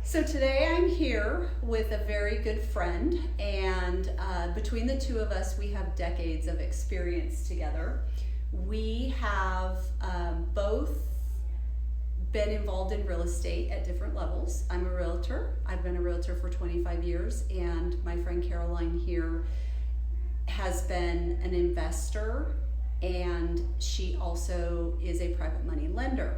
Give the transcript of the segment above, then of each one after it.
So today I'm here with a very good friend, and between the two of us, we have decades of experience together. We have both been involved in real estate at different levels. I'm a realtor. I've been a realtor for 25 years, and my friend Caroline here has been an investor, and she also is a private money lender.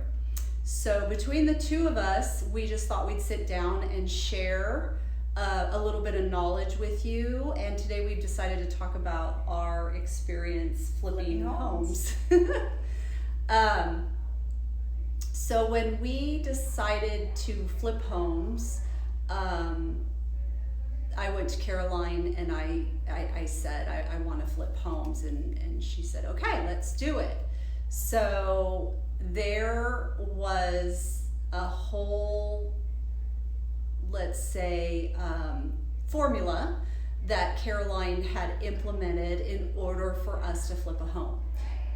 So between the two of us, we just thought we'd sit down and share a little bit of knowledge with you. And today we've decided to talk about our experience flipping homes. So when we decided to flip homes, I went to Caroline and I said, I want to flip homes. And she said, okay, let's do it. So there was a whole, let's say, formula that Caroline had implemented in order for us to flip a home.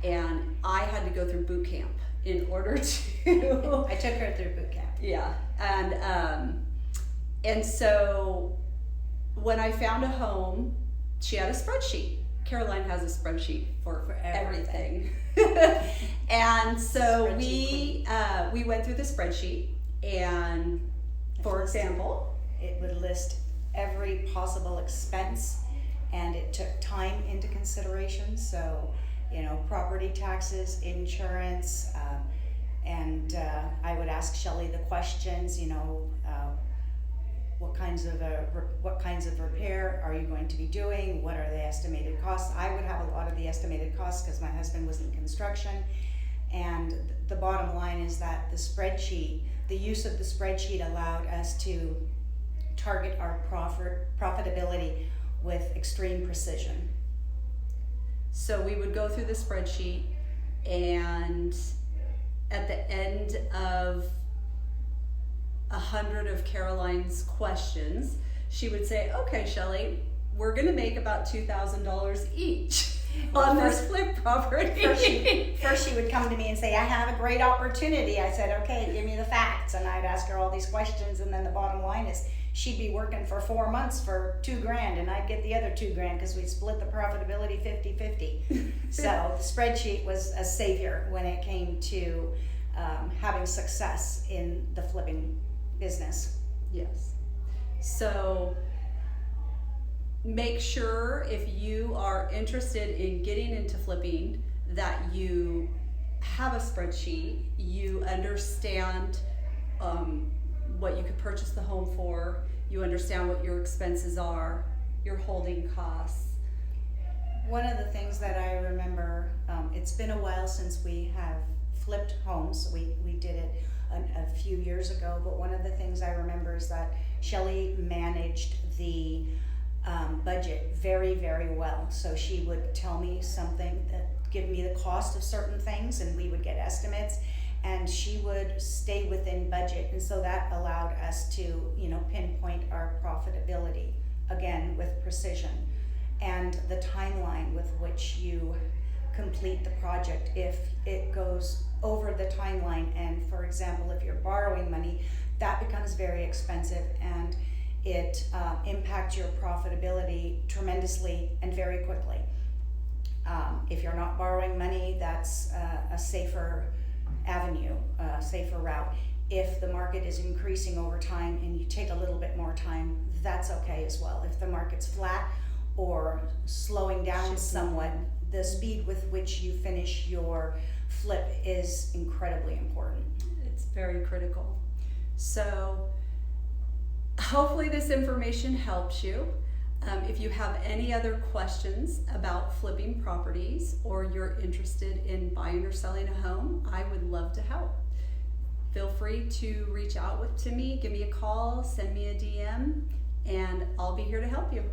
And I had to go through boot camp in order to... I took her through boot camp. Yeah. And so when I found a home, she had a spreadsheet. Caroline has a spreadsheet for everything. And so we went through the spreadsheet, and for example, it would list every possible expense, and it took time into consideration. So, property taxes, insurance, and I would ask Shelley the questions. What kinds of repair are you going to be doing? What are the estimated costs? I would have a lot of the estimated costs because my husband was in construction. And the bottom line is that the use of the spreadsheet allowed us to target our profitability with extreme precision. So we would go through the spreadsheet, and at the end of 100 of Caroline's questions, she would say, okay, Shelley, we're going to make about $2,000 each on this flip property. First she would come to me and say, I have a great opportunity. I said, okay, give me the facts. And I'd ask her all these questions. And then the bottom line is she'd be working for 4 months for $2,000, and I'd get the other $2,000 because we split the profitability 50-50. So the spreadsheet was a savior when it came to having success in the flipping business. Yes. So make sure, if you are interested in getting into flipping, that you have a spreadsheet, you understand what you could purchase the home for, you understand what your expenses are, your holding costs. One of the things that I remember, it's been a while since we have flipped homes. We did it a few years ago, but one of the things I remember is that Shelley managed the budget very, very well. So she would tell me something, give me the cost of certain things, and we would get estimates, and she would stay within budget. And so that allowed us to, pinpoint our profitability, again, with precision, and the timeline with which you complete the project. If it goes over the timeline, and for example, if you're borrowing money, that becomes very expensive, and it impacts your profitability tremendously and very quickly. If you're not borrowing money, that's a safer avenue, a safer route. If the market is increasing over time and you take a little bit more time, that's okay as well. If the market's flat or slowing down somewhat, the speed with which you finish your flip is incredibly important. It's very critical. So hopefully this information helps you. If you have any other questions about flipping properties, or you're interested in buying or selling a home, I would love to help. Feel free to reach out to me, give me a call, send me a DM, and I'll be here to help you.